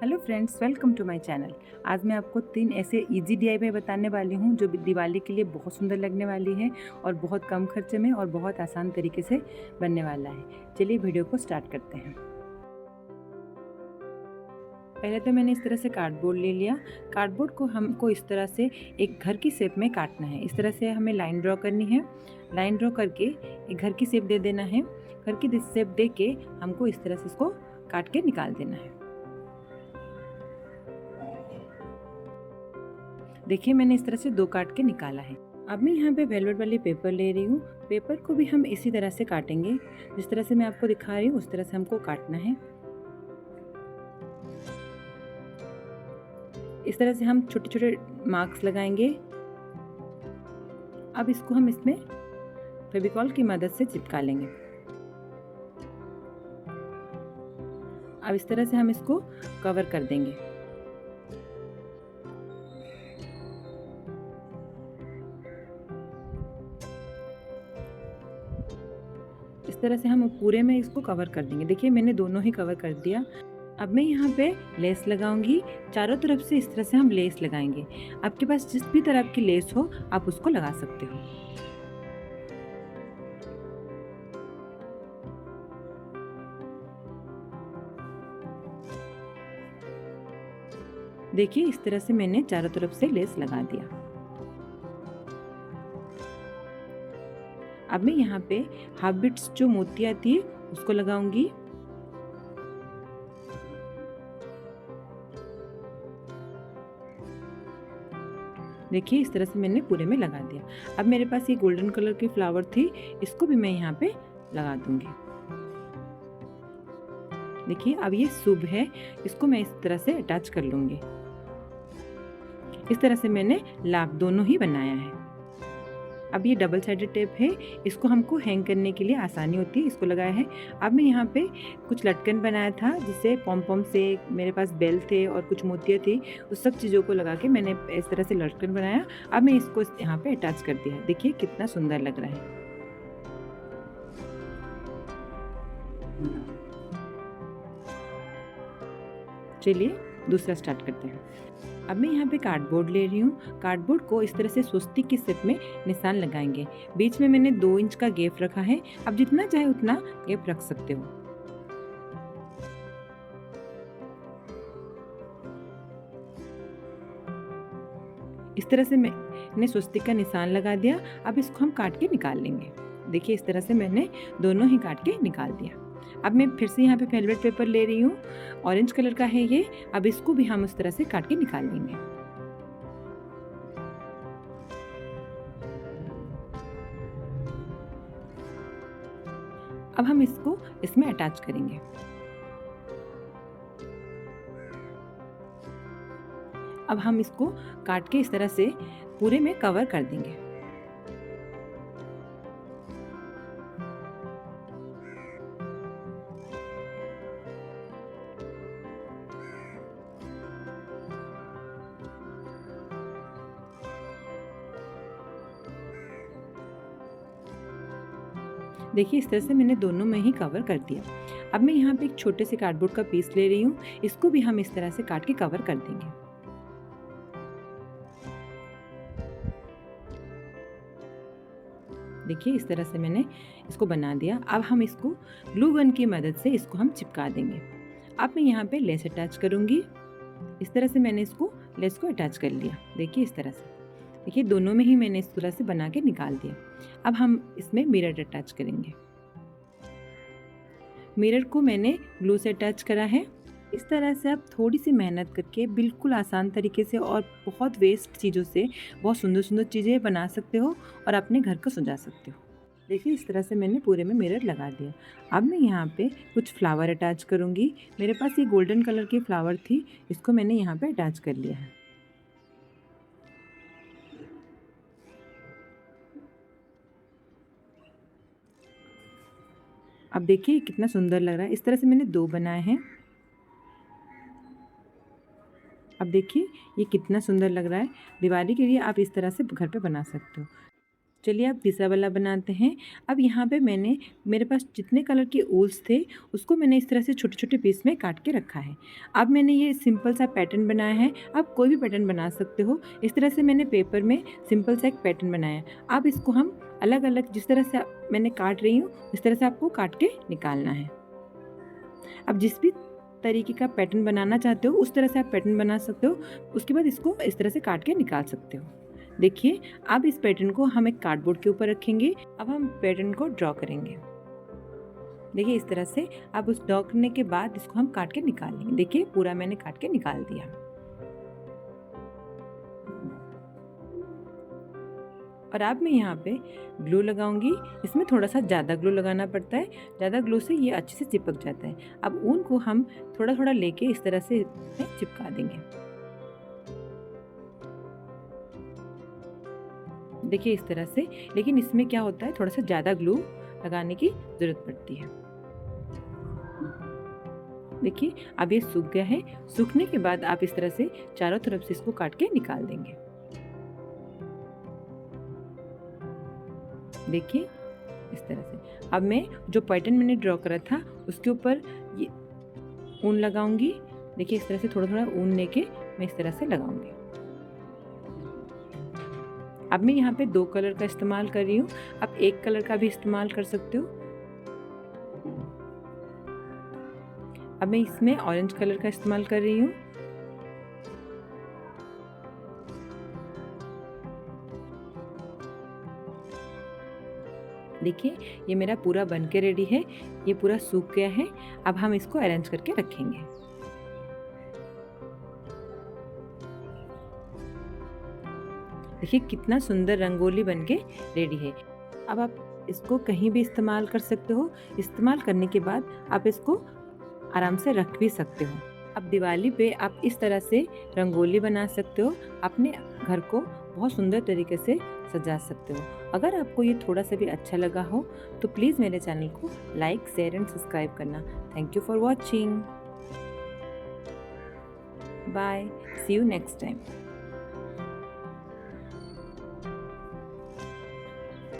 Hello friends, welcome to my channel. आज मैं आपको 3 ऐसे इजी डीआईवाई बताने वाली हूँ जो दिवाली के लिए बहुत सुंदर लगने वाली है और बहुत कम खर्चे में और बहुत आसान तरीके से बनने वाला है। चलिए वीडियो को स्टार्ट करते हैं। पहले तो मैंने इस तरह से कार्डबोर्ड ले लिया। कार्डबोर्ड को हमको इस तरह से एक घर की शेप में काटना है। इस तरह से हमें लाइन ड्रॉ करनी है। लाइन ड्रॉ करके एक घर की शेप दे देना है। घर की शेप दे के हमको इस तरह से इसको काट के निकाल देना है। देखिए मैंने इस तरह से 2 काट के निकाला है। अब मैं यहाँ पे वेलवेट वाली पेपर ले रही हूँ। पेपर को भी हम इसी तरह से काटेंगे, जिस तरह से मैं आपको दिखा रही हूँ उस तरह से हमको काटना है। इस तरह से हम छोटे छोटे मार्क्स लगाएंगे। अब इसको हम इसमें फेविकॉल की मदद से चिपका लेंगे। अब इस तरह से हम इसको कवर कर देंगे। इस तरह से हम पूरे में इसको कवर कर देंगे। देखिए मैंने दोनों ही कवर कर दिया। अब मैं यहाँ पे लेस लगाऊंगी। चारों तरफ से इस तरह से हम लेस लगाएंगे। आपके पास जिस भी तरह की लेस हो आप उसको लगा सकते हो। देखिए इस तरह से मैंने चारों तरफ से लेस लगा दिया। अब मैं यहाँ पे हाफ बीट्स जो मोती आती है उसको लगाऊंगी। देखिए इस तरह से मैंने पूरे में लगा दिया। अब मेरे पास ये गोल्डन कलर की फ्लावर थी, इसको भी मैं यहाँ पे लगा दूंगी। देखिए अब ये शुभ है, इसको मैं इस तरह से अटैच कर लूंगी। इस तरह से मैंने लाभ दोनों ही बनाया है। अब ये डबल साइडेड टेप है, इसको हमको हैंग करने के लिए आसानी होती है, इसको लगाया है। अब मैं यहाँ पे कुछ लटकन बनाया था, जिससे पॉम पॉम से मेरे पास बेल थे और कुछ मोतियाँ थी, उस सब चीज़ों को लगा के मैंने इस तरह से लटकन बनाया। अब मैं इसको यहाँ पे अटैच कर दिया। देखिए कितना सुंदर लग रहा है। चलिए दूसरा स्टार्ट करते हैं। अब मैं यहाँ पे कार्डबोर्ड ले रही हूँ। कार्डबोर्ड को इस तरह से स्वस्तिक की शेप में निशान लगाएंगे। बीच में मैंने 2 इंच का गैप रखा है। अब जितना चाहे उतना गैप रख सकते हो। इस तरह से मैंने स्वस्तिक का निशान लगा दिया। अब इसको हम काट के निकाल लेंगे। देखिए इस तरह से मैंने दोनों ही काट के निकाल दिया। अब मैं फिर से यहाँ पे वेलवेट पेपर ले रही हूँ। ऑरेंज कलर का है ये। अब इसको भी हम उस तरह से काट के निकाल लेंगे। अब हम इसको इसमें अटैच करेंगे। अब हम इसको काट के इस तरह से पूरे में कवर कर देंगे। देखिए इस तरह से मैंने दोनों में ही कवर कर दिया। अब मैं यहाँ पे एक छोटे से कार्डबोर्ड का पीस ले रही हूँ। इसको भी हम इस तरह से काट के कवर कर देंगे। देखिए इस तरह से मैंने इसको बना दिया। अब हम इसको ग्लू गन की मदद से इसको हम चिपका देंगे। अब मैं यहाँ पे लेस अटैच करूँगी। इस तरह से मैंने इसको लेस को अटैच कर लिया। देखिए इस तरह से। देखिए दोनों में ही मैंने इस तरह से बना के निकाल दिया। अब हम इसमें मिरर अटैच करेंगे। मिरर को मैंने ग्लू से अटैच करा है। इस तरह से आप थोड़ी सी मेहनत करके बिल्कुल आसान तरीके से और बहुत वेस्ट चीज़ों से बहुत सुंदर सुंदर चीज़ें बना सकते हो और अपने घर को सजा सकते हो। देखिए इस तरह से मैंने पूरे में मिरर लगा दिया। अब मैं यहाँ पे कुछ फ्लावर अटैच करूँगी। मेरे पास ये गोल्डन कलर की फ्लावर थी, इसको मैंने यहाँ पे अटैच कर लिया है। अब देखिए कितना सुंदर लग रहा है। इस तरह से मैंने 2 बनाए हैं। अब देखिए ये कितना सुंदर लग रहा है। दिवाली के लिए आप इस तरह से घर पे बना सकते हो। चलिए अब तीसरा वाला बनाते हैं। अब यहाँ पे मेरे पास जितने कलर के ऊल्स थे उसको मैंने इस तरह से छोटे छोटे पीस में काट के रखा है। अब मैंने ये सिंपल सा पैटर्न बनाया है। आप कोई भी पैटर्न बना सकते हो। इस तरह से मैंने पेपर में सिंपल सा एक पैटर्न बनाया। अब इसको हम अलग अलग जिस तरह से मैंने काट रही हूँ इस तरह से आपको काट के निकालना है। अब जिस भी तरीके का पैटर्न बनाना चाहते हो उस तरह से आप पैटर्न बना सकते हो। उसके बाद इसको इस तरह से काट के निकाल सकते हो। देखिए अब इस पैटर्न को हम एक कार्डबोर्ड के ऊपर रखेंगे। अब हम पैटर्न को ड्रॉ करेंगे। देखिए इस तरह से अब उस ड्रॉ करने के बाद इसको हम काट के निकाल लेंगे। देखिए पूरा मैंने काट के निकाल दिया। और अब मैं यहाँ पे ग्लू लगाऊंगी। इसमें थोड़ा सा ज़्यादा ग्लू लगाना पड़ता है, ज़्यादा ग्लू से ये अच्छे से चिपक जाता है। अब ऊन को हम थोड़ा थोड़ा लेके इस तरह से चिपका देंगे। देखिए इस तरह से, लेकिन इसमें क्या होता है थोड़ा सा ज़्यादा ग्लू लगाने की ज़रूरत पड़ती है। देखिए अब ये सूख गया है। सूखने के बाद आप इस तरह से चारों तरफ से इसको काट के निकाल देंगे। देखिए इस तरह से। अब मैं जो पैटर्न मैंने ड्रॉ करा था उसके ऊपर ये ऊन लगाऊंगी। देखिए इस तरह से थोड़ा थोड़ा ऊन लेके मैं इस तरह से लगाऊंगी। अब मैं यहाँ पे 2 कलर का इस्तेमाल कर रही हूँ। आप एक कलर का भी इस्तेमाल कर सकते हो। अब मैं इसमें ऑरेंज कलर का इस्तेमाल कर रही हूँ। देखिए ये मेरा पूरा बन के रेडी है। ये पूरा सूख गया है। अब हम इसको अरेंज करके रखेंगे। देखिए कितना सुंदर रंगोली बनके रेडी है। अब आप इसको कहीं भी इस्तेमाल कर सकते हो। इस्तेमाल करने के बाद आप इसको आराम से रख भी सकते हो। अब दिवाली पे आप इस तरह से रंगोली बना सकते हो। अपने घर को बहुत सुंदर तरीके से सजा सकते हो। अगर आपको ये थोड़ा सा भी अच्छा लगा हो तो प्लीज़ मेरे चैनल को लाइक, शेयर एंड सब्सक्राइब करना। Thank you for watching. Bye, see you next time.